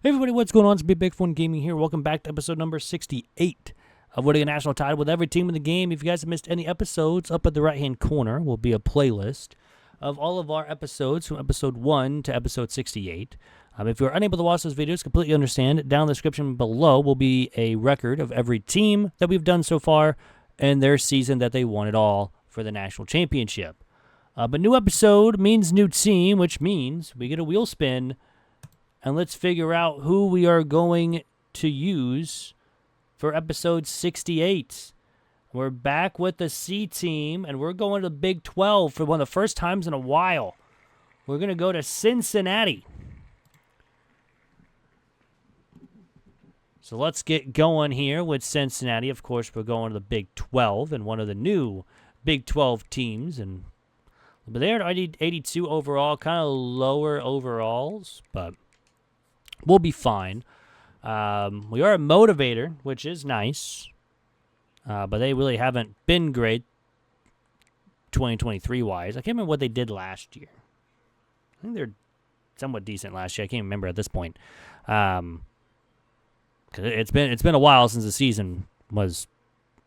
Hey everybody, what's going on? It's Big Fun Gaming here. Welcome back to episode number 68 of Winning a National Title with every team in the game. If you guys have missed any episodes, up at the right-hand corner will be a playlist of all of our episodes from episode 1 to episode 68. If you're unable to watch those videos, completely understand. Down in the description below will be a record of every team that we've done so far and their season that they won it all for the national championship. But new episode means new team, which means we get a wheel spin. And let's figure out who we are going to use for episode 68. We're back with the C team, and we're going to the Big 12 for one of the first times in a while. We're going to go to Cincinnati. So let's get going here with Cincinnati. Of course, we're going to the Big 12 and one of the new Big 12 teams. But they're at 82 overall, kind of lower overalls, but we'll be fine. We are a motivator, which is nice. But they really haven't been great 2023-wise. I can't remember what they did last year. I think they're somewhat decent last year. I can't remember at this point. 'Cause it's been a while since the season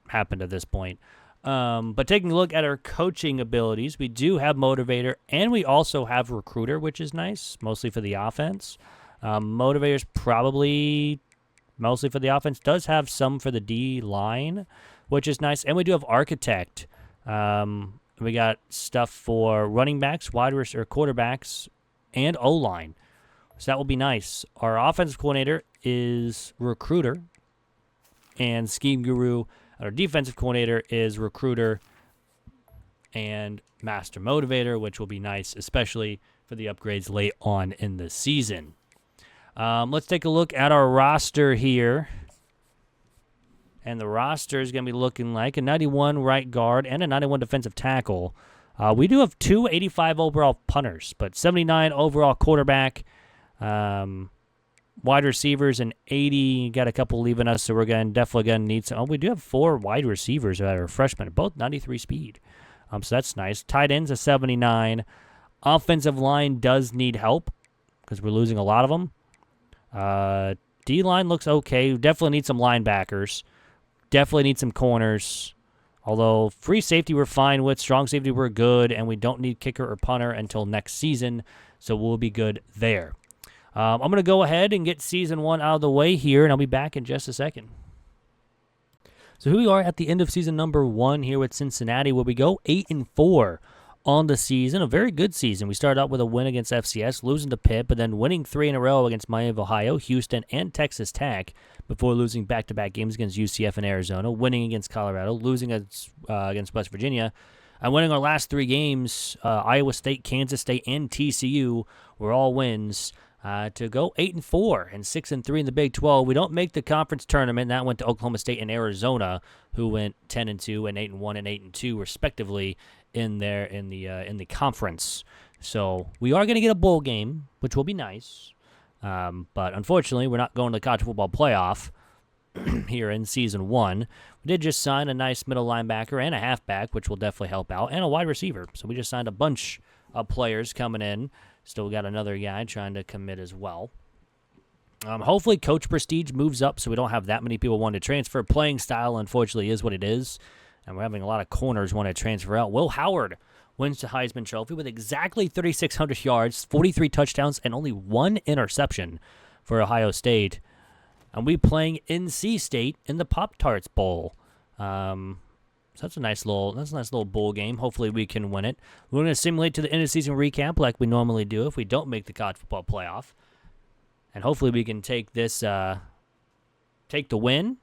happened at this point. But taking a look at our coaching abilities, we do have motivator, and we also have recruiter, which is nice, mostly for the offense. Motivator's probably mostly for the offense. Does have some for the D line, which is nice. And we do have architect. We got stuff for running backs, wide receiver, quarterbacks, and O-line. So that will be nice. Our offensive coordinator is recruiter and scheme guru. Our defensive coordinator is recruiter and master motivator, which will be nice, especially for the upgrades late on in the season. Let's take a look at our roster here. And the roster is going to be looking like a 91 right guard and a 91 defensive tackle. We do have two 85 overall punters, but 79 overall quarterback. Wide receivers and 80. Got a couple leaving us, so we're definitely going to need some. Oh, we do have 4 wide receivers that are freshmen, both 93 speed. So that's nice. Tight ends a 79. Offensive line does need help because we're losing a lot of them. D-line looks okay. We definitely need some linebackers. Definitely need some corners. Although free safety we're fine with. Strong safety we're good. And we don't need kicker or punter until next season. So we'll be good there. I'm going to go ahead and get season 1 out of the way here. And I'll be back in just a second. So here we are at the end of season number 1 here with Cincinnati, where we go 8-4. On the season, a very good season. We started out with a win against FCS, losing to Pitt, but then winning 3 in a row against Miami of Ohio, Houston, and Texas Tech before losing back-to-back games against UCF and Arizona, winning against Colorado, losing against West Virginia, and winning our last 3 games, Iowa State, Kansas State, and TCU were all wins to go 8-4 and 6-3 in the Big 12. We don't make the conference tournament. That went to Oklahoma State and Arizona, who went 10-2 and 8-1 and 8-2 respectively in the conference. So we are going to get a bowl game, which will be nice. But unfortunately, we're not going to the college football playoff here in season 1. We did just sign a nice middle linebacker and a halfback, which will definitely help out, and a wide receiver. So we just signed a bunch of players coming in. Still got another guy trying to commit as well. Hopefully coach prestige moves up so we don't have that many people wanting to transfer. Playing style, unfortunately, is what it is. And we're having a lot of corners want to transfer out. Will Howard wins the Heisman Trophy with exactly 3,600 yards, 43 touchdowns, and only 1 interception for Ohio State. And we playing NC State in the Pop-Tarts Bowl. So that's a nice little bowl game. Hopefully we can win it. We're going to simulate to the end of season recap like we normally do if we don't make the college football playoff. And hopefully we can take the win,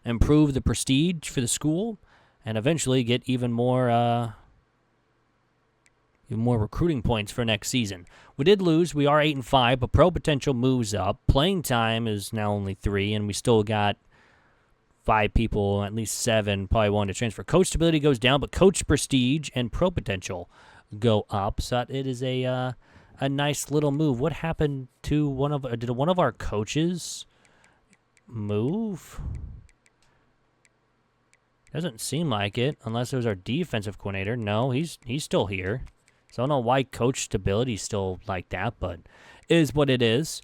improve the prestige for the school, and eventually get even more recruiting points for next season. We did lose. We are 8-5, but pro potential moves up. Playing time is now only 3, and we still got 5 people, at least 7, probably wanting to transfer. Coach stability goes down, but coach prestige and pro potential go up. So it is a nice little move. What happened to did one of our coaches move? Doesn't seem like it, unless it was our defensive coordinator. No, he's still here. So I don't know why coach stability is still like that, but it is what it is.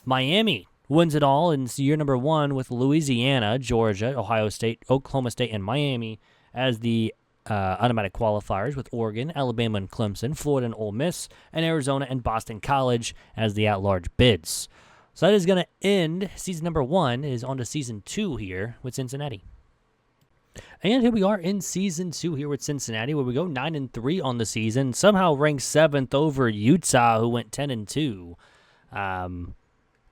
Miami wins it all in year number 1 with Louisiana, Georgia, Ohio State, Oklahoma State, and Miami as the automatic qualifiers, with Oregon, Alabama, and Clemson, Florida and Ole Miss, and Arizona and Boston College as the at-large bids. So that is going to end season number 1. Is on to season 2 here with Cincinnati. And here we are in season 2 here with Cincinnati, where we go 9-3 on the season, somehow ranked 7th over Utah, who went 10-2.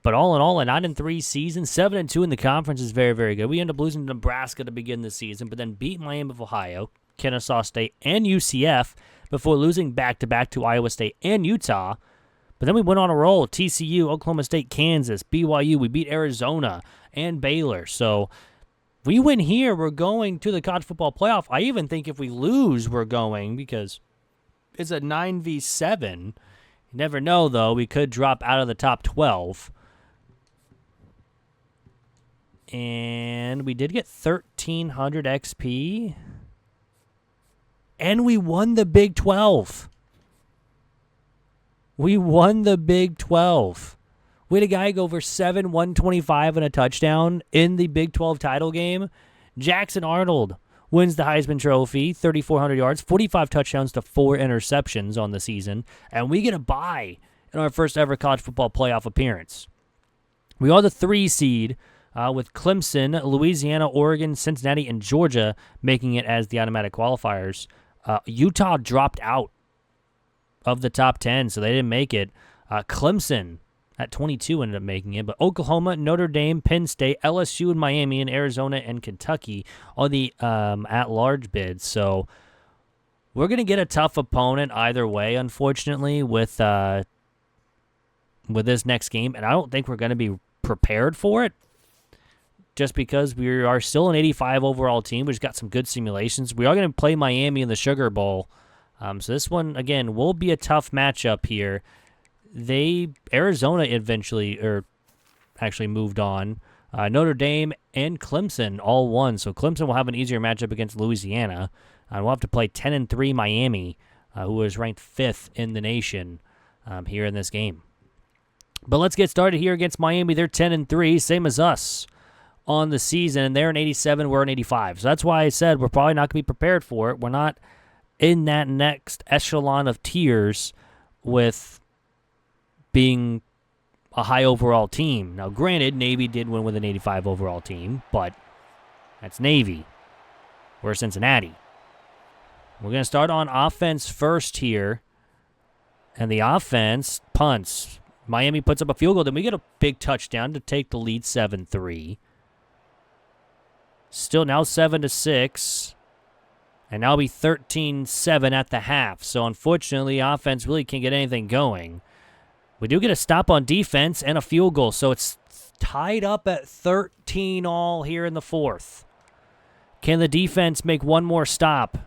But all in all, a 9-3 season, 7-2 in the conference is very, very good. We end up losing to Nebraska to begin the season, but then beat Miami of Ohio, Kennesaw State, and UCF before losing back-to-back to Iowa State and Utah. But then we went on a roll. TCU, Oklahoma State, Kansas, BYU. We beat Arizona and Baylor. So we win here, we're going to the college football playoff. I even think if we lose, we're going, because it's a 9v7. You never know, though. We could drop out of the top 12. And we did get 1,300 XP. And we won the Big 12. We won the Big 12. We had a guy go over 125 and a touchdown in the Big 12 title game. Jackson Arnold wins the Heisman Trophy, 3,400 yards, 45 touchdowns to 4 interceptions on the season. And we get a bye in our first ever college football playoff appearance. We are the 3 seed with Clemson, Louisiana, Oregon, Cincinnati, and Georgia making it as the automatic qualifiers. Utah dropped out of the top 10, so they didn't make it. Clemson at 22 ended up making it, but Oklahoma, Notre Dame, Penn State, LSU, and Miami, and Arizona and Kentucky are the at-large bids. So we're going to get a tough opponent either way, unfortunately, with this next game, and I don't think we're going to be prepared for it, just because we are still an 85 overall team. We've got some good simulations. We are going to play Miami in the Sugar Bowl. So this one, again, will be a tough matchup here. Arizona actually moved on. Notre Dame and Clemson all won. So Clemson will have an easier matchup against Louisiana. We'll have to play 10-3 Miami, who is ranked 5th in the nation here in this game. But let's get started here against Miami. They're 10-3, same as us on the season, and they're an 87, we're an 85. So that's why I said we're probably not going to be prepared for it. We're not in that next echelon of tiers with being a high overall team. Now, granted, Navy did win with an 85 overall team, but that's Navy. We're Cincinnati. We're going to start on offense first here, and the offense punts. Miami puts up a field goal, then we get a big touchdown to take the lead 7-3. Still now 7-6. And now it'll be 13-7 at the half. So unfortunately, offense really can't get anything going. We do get a stop on defense and a field goal. So it's tied up at 13 all here in the 4th. Can the defense make one more stop?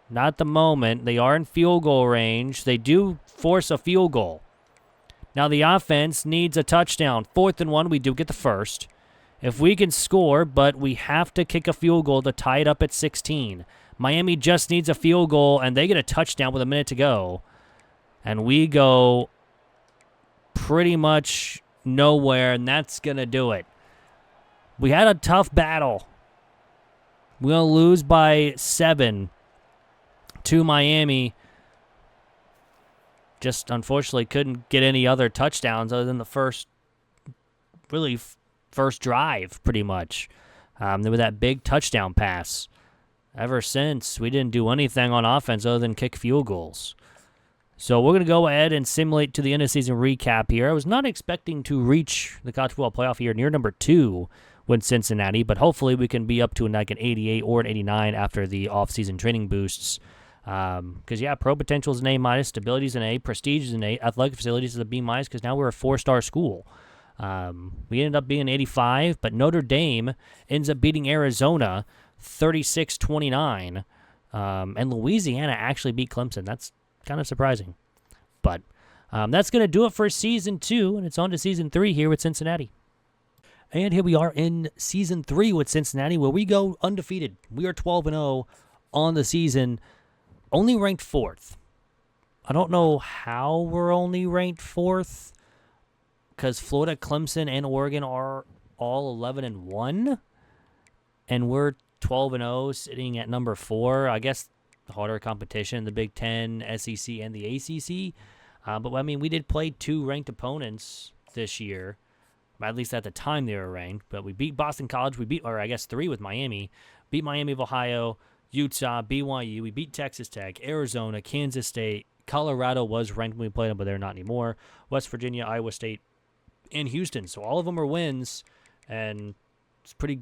Not at the moment. They are in field goal range. They do force a field goal. Now the offense needs a touchdown. 4th and 1, we do get the first. If we can score, but we have to kick a field goal to tie it up at 16. Miami just needs a field goal, and they get a touchdown with a minute to go. And we go pretty much nowhere, and that's going to do it. We had a tough battle. We're going to lose by 7 to Miami. Just unfortunately couldn't get any other touchdowns other than the first drive, pretty much. There was that big touchdown pass. Ever since, we didn't do anything on offense other than kick field goals. So we're going to go ahead and simulate to the end of season recap here. I was not expecting to reach the college football playoff here near number 2 with Cincinnati, but hopefully we can be up to like an 88 or an 89 after the offseason training boosts. Because, pro potential is an A-, stability is an A, prestige is an A, athletic facilities is a B-, because now we're a 4-star school. We ended up being 85, but Notre Dame ends up beating Arizona 36-29, and Louisiana actually beat Clemson. That's kind of surprising. But that's going to do it for Season 2, and it's on to Season 3 here with Cincinnati. And here we are in Season 3 with Cincinnati, where we go undefeated. We are 12-0 on the season, only ranked 4th. I don't know how we're only ranked 4th, because Florida, Clemson, and Oregon are all 11-1, and we're 12-0, sitting at number 4. I guess the harder competition, the Big Ten, SEC, and the ACC. But, I mean, we did play 2 ranked opponents this year, at least at the time they were ranked. But we beat Boston College. We beat, or I guess 3 with Miami. Beat Miami of Ohio, Utah, BYU. We beat Texas Tech, Arizona, Kansas State. Colorado was ranked when we played them, but they're not anymore. West Virginia, Iowa State, and Houston. So all of them are wins, and it's pretty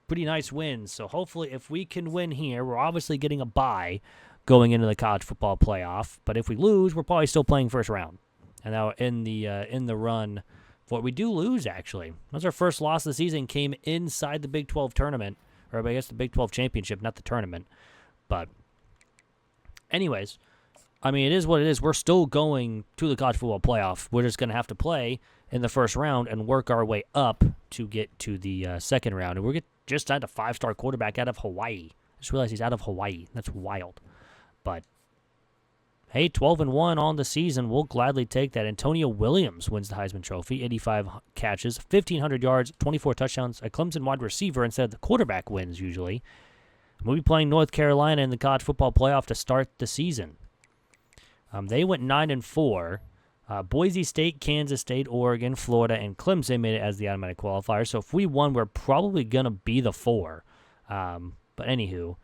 nice wins. So hopefully if we can win here, we're obviously getting a bye going into the college football playoff. But if we lose, we're probably still playing first round. And now in the run for we do lose, actually. That's our first loss of the season, came inside the Big 12 tournament, or I guess the Big 12 championship, not the tournament. But anyways, I mean, it is what it is. We're still going to the college football playoff. We're just going to have to play in the first round and work our way up to get to the second round. And we're just signed a 5-star quarterback out of Hawaii. I just realized he's out of Hawaii. That's wild. But, hey, 12-1 on the season. We'll gladly take that. Antonio Williams wins the Heisman Trophy. 85 catches, 1,500 yards, 24 touchdowns. A Clemson wide receiver instead of the quarterback wins usually. We'll be playing North Carolina in the college football playoff to start the season. They went 9-4. Boise State, Kansas State, Oregon, Florida, and Clemson made it as the automatic qualifier. So if we won, we're probably going to be the 4. But anywho,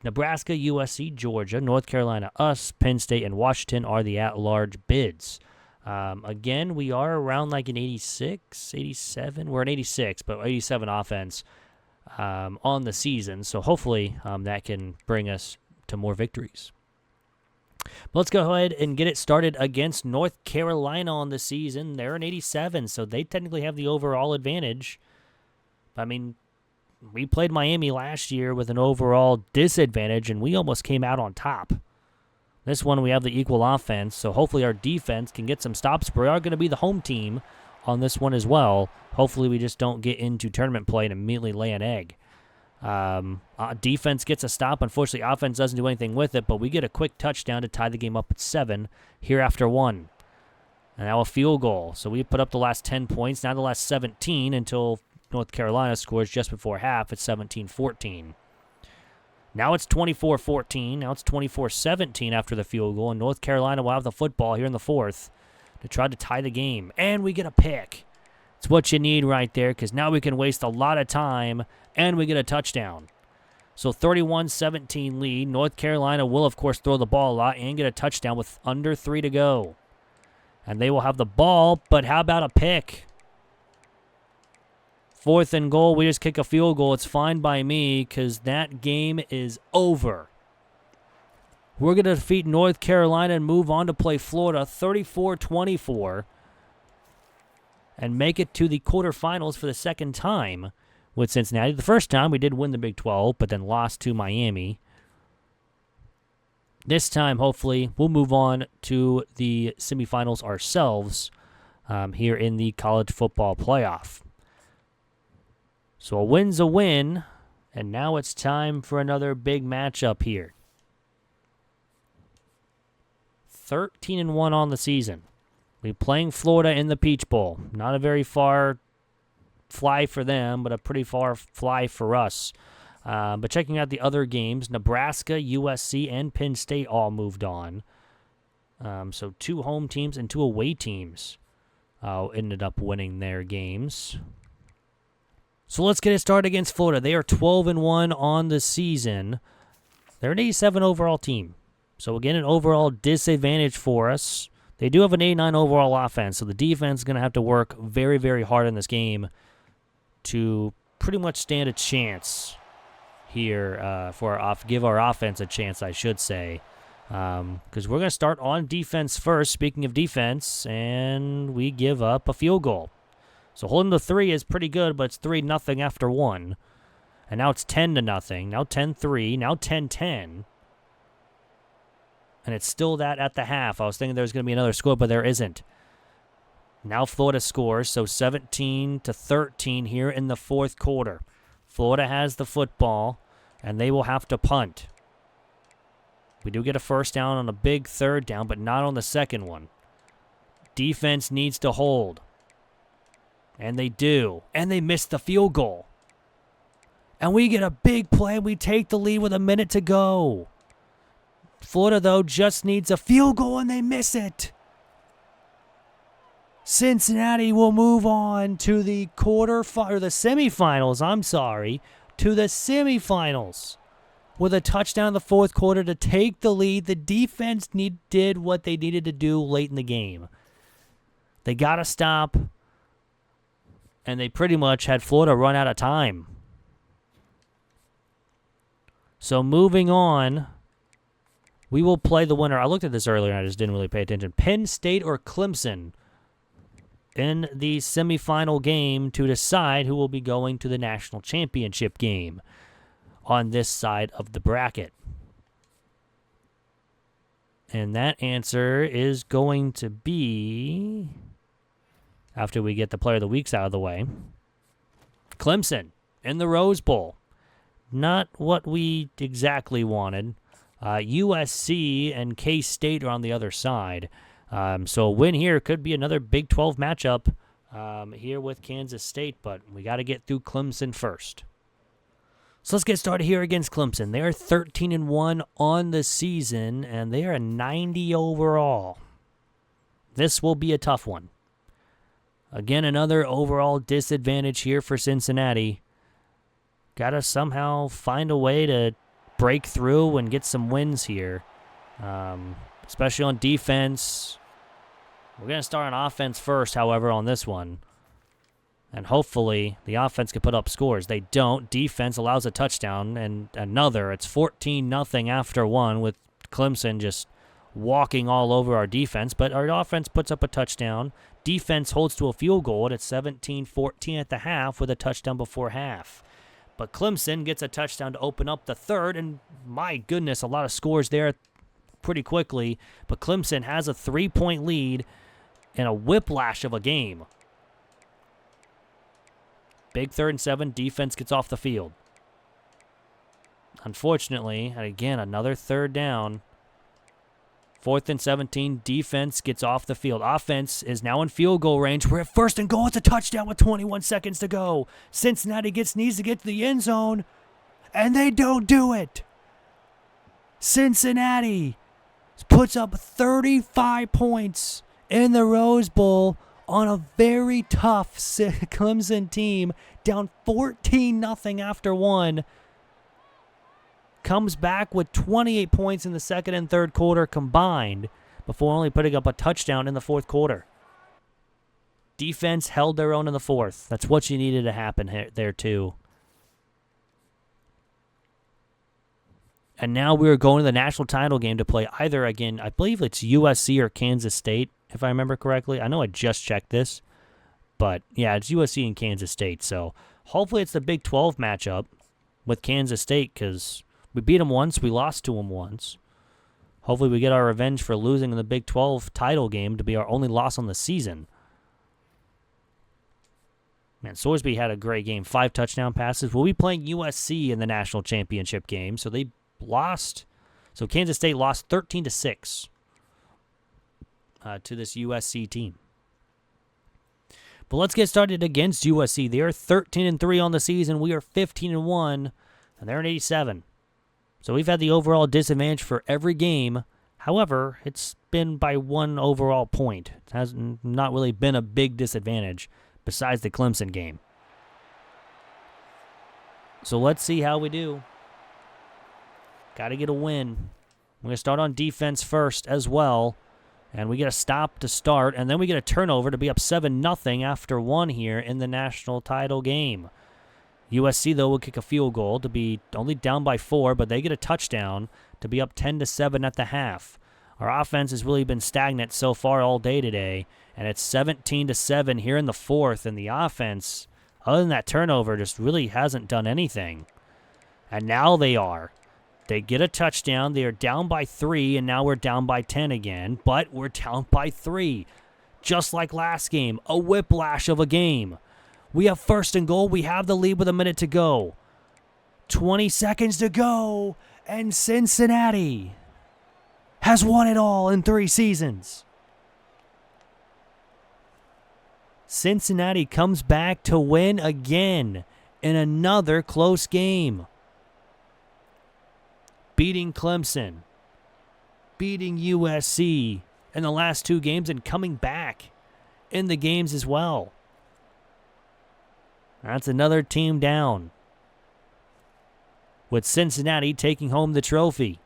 Nebraska, USC, Georgia, North Carolina, us, Penn State, and Washington are the at-large bids. Again, we are around like an 86, 87. We're an 86, but 87 offense on the season. So hopefully that can bring us to more victories. But let's go ahead and get it started against North Carolina on the season. They're an 87, so they technically have the overall advantage. I mean, we played Miami last year with an overall disadvantage, and we almost came out on top. This one, we have the equal offense, so hopefully our defense can get some stops. We are going to be the home team on this one as well. Hopefully we just don't get into tournament play and immediately lay an egg. Defense gets a stop. Unfortunately, offense doesn't do anything with it, but we get a quick touchdown to tie the game up at 7 here after 1. And now a field goal. So we put up the last 10 points, now the last 17 until North Carolina scores just before half at 17-14. Now it's 24-14. Now it's 24-17 after the field goal, and North Carolina will have the football here in the 4th to try to tie the game. And we get a pick. It's what you need right there, because now we can waste a lot of time, and we get a touchdown. So 31-17 lead. North Carolina will, of course, throw the ball a lot and get a touchdown with under 3 to go. And they will have the ball, but how about a pick? 4th and goal, we just kick a field goal. It's fine by me, because that game is over. We're going to defeat North Carolina and move on to play Florida 34-24. And make it to the quarterfinals for the second time with Cincinnati. The first time we did win the Big 12, but then lost to Miami. This time, hopefully, we'll move on to the semifinals ourselves here in the college football playoff. So a win's a win, and now it's time for another big matchup here. 13-1 on the season. We're playing Florida in the Peach Bowl. Not a very far fly for them, but a pretty far fly for us. But checking out the other games, Nebraska, USC, and Penn State all moved on. So 2 home teams and 2 away teams ended up winning their games. So let's get it started against Florida. They are 12-1 on the season. They're an 87 overall team. So again, an overall disadvantage for us. They do have an 89 overall offense, so the defense is going to have to work very, very hard in this game to pretty much stand a chance here give our offense a chance, I should say. Because we're going to start on defense first, speaking of defense, and we give up a field goal. So holding the 3 is pretty good, but it's 3-0 after 1. And now it's 10-0, now 10-3, now 10-10. And it's still that at the half. I was thinking there was going to be another score, but there isn't. Now Florida scores, so 17-13 here in the 4th quarter. Florida has the football, and they will have to punt. We do get a first down on a big 3rd down, but not on the second one. Defense needs to hold. And they do. And they miss the field goal. And we get a big play. We take the lead with a minute to go. Florida, though, just needs a field goal, and they miss it. Cincinnati will move on to the semifinals. To the semifinals with a touchdown in the fourth quarter to take the lead. The defense did what they needed to do late in the game. They got to stop, and they pretty much had Florida run out of time. So moving on, we will play the winner. I looked at this earlier and I just didn't really pay attention. Penn State or Clemson in the semifinal game to decide who will be going to the national championship game on this side of the bracket. And that answer is going to be, after we get the Player of the Weeks out of the way, Clemson in the Rose Bowl. Not what we exactly wanted. USC and K-State are on the other side. So a win here could be another Big 12 matchup here with Kansas State, but we got to get through Clemson first. So let's get started here against Clemson. They are 13-1 on the season, and they are a 90 overall. This will be a tough one. Again, another overall disadvantage here for Cincinnati. Got to somehow find a way to break through and get some wins here, especially on defense. We're going to start on offense first, however, on this one. And hopefully the offense can put up scores. They don't. Defense allows a touchdown and another. It's 14-0 after one with Clemson just walking all over our defense. But our offense puts up a touchdown. Defense holds to a field goal, and it's 17-14 at the half with a touchdown before half. But Clemson gets a touchdown to open up the third, and my goodness, a lot of scores there pretty quickly. But Clemson has a 3-point lead and a whiplash of a game. Big 3rd and 7, defense gets off the field. Unfortunately, and again, another third down. 4th and 17, defense gets off the field. Offense is now in field goal range. We're at 1st and goal. It's a touchdown with 21 seconds to go. Cincinnati needs to get to the end zone, and they don't do it. Cincinnati puts up 35 points in the Rose Bowl on a very tough Clemson team, down 14-0 after one. Comes back with 28 points in the second and third quarter combined before only putting up a touchdown in the fourth quarter. Defense held their own in the fourth. That's what you needed to happen there too. And now we're going to the national title game to play either, again, I believe it's USC or Kansas State, if I remember correctly. I know I just checked this, but yeah, it's USC and Kansas State. So hopefully it's the Big 12 matchup with Kansas State, because we beat them once, we lost to them once. Hopefully we get our revenge for losing in the Big 12 title game to be our only loss on the season. Man, Sorsby had a great game. 5 touchdown passes. We'll be playing USC in the national championship game, so they lost. So Kansas State lost 13-6 to this USC team. But let's get started against USC. They are 13-3 on the season. We are 15-1, and they're at 87. So we've had the overall disadvantage for every game. However, it's been by 1 overall point. It has not really been a big disadvantage besides the Clemson game. So let's see how we do. Got to get a win. We're going to start on defense first as well. And we get a stop to start, and then we get a turnover to be up 7-0 after one here in the national title game. USC, though, will kick a field goal to be only down by 4, but they get a touchdown to be up 10-7 at the half. Our offense has really been stagnant so far all day today, and it's 17-7 here in the fourth, and the offense, other than that turnover, just really hasn't done anything. And now they are. They get a touchdown. They are down by 3, and now we're down by 10 again, but we're down by 3. Just like last game, a whiplash of a game. We have 1st and goal. We have the lead with a minute to go. 20 seconds to go, and Cincinnati has won it all in 3 seasons. Cincinnati comes back to win again in another close game. Beating Clemson, beating USC in the last 2 games and coming back in the games as well. That's another team down, with Cincinnati taking home the trophy.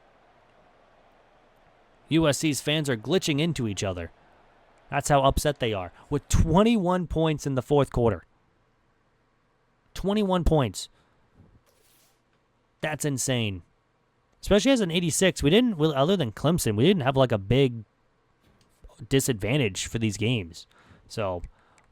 USC's fans are glitching into each other. That's how upset they are, with 21 points in the fourth quarter. 21 points. That's insane. Especially as an 86, other than Clemson, we didn't have like a big disadvantage for these games. So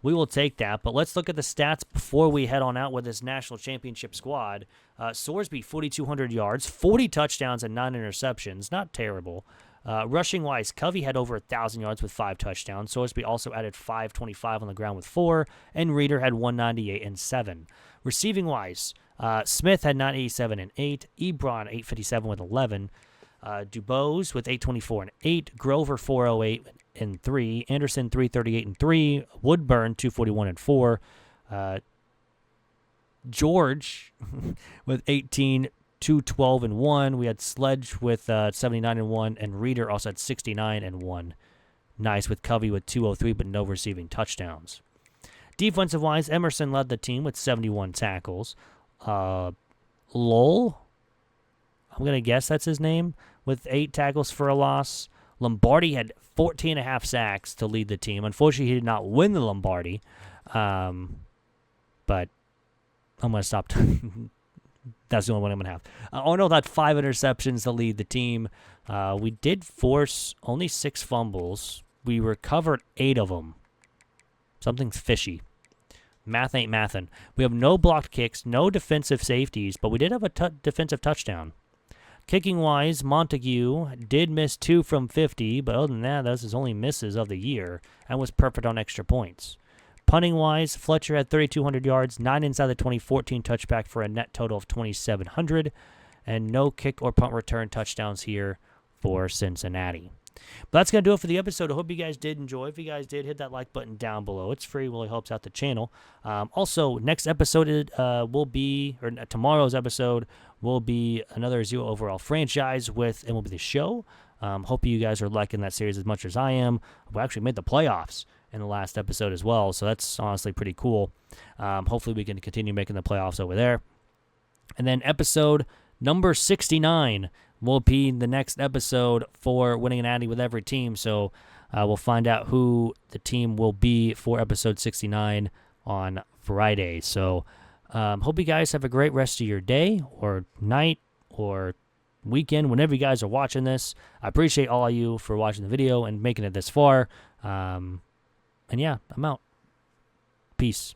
we will take that. But let's look at the stats before we head on out with this national championship squad. Sorsby, 4,200 yards, 40 touchdowns, and 9 interceptions. Not terrible. Rushing-wise, Covey had over 1,000 yards with 5 touchdowns. Sorsby also added 525 on the ground with 4, and Reeder had 198 and 7. Receiving-wise, Smith had 987 and 8, Ebron 857 with 11, Dubose with 824 and 8, Grover 408 and 3, Anderson 338 and 3, Woodburn 241 and 4, George with 18, 212 and 1. We had Sledge with 79 and 1, and Reeder also had 69 and 1. Nice with Covey with 203, but no receiving touchdowns. Defensive-wise, Emerson led the team with 71 tackles. Lowell, I'm going to guess that's his name, with 8 tackles for a loss. Lombardi had 14.5 sacks to lead the team. Unfortunately, he did not win the Lombardi, but I'm going to stop. That's the only one I'm going to have. Arnold had 5 interceptions to lead the team. We did force only 6 fumbles. We recovered 8 of them. Something's fishy. Math ain't mathin'. We have no blocked kicks, no defensive safeties, but we did have a defensive touchdown. Kicking-wise, Montague did miss 2 from 50, but other than that, that's his only misses of the year and was perfect on extra points. Punting-wise, Fletcher had 3,200 yards, 9 inside the 20, 14 touchback for a net total of 2,700, and no kick or punt return touchdowns here for Cincinnati. But that's going to do it for the episode. I hope you guys did enjoy. If you guys did, hit that like button down below. It's free. Really helps out the channel. Also, next episode tomorrow's episode will be another Zero Overall franchise and will be the show. Hope you guys are liking that series as much as I am. We actually made the playoffs in the last episode as well, so that's honestly pretty cool. Hopefully we can continue making the playoffs over there. And then episode number 69 will be the next episode for Winning an Addy with Every Team. So we'll find out who the team will be for episode 69 on Friday. So hope you guys have a great rest of your day or night or weekend, whenever you guys are watching this. I appreciate all of you for watching the video and making it this far. And yeah, I'm out. Peace.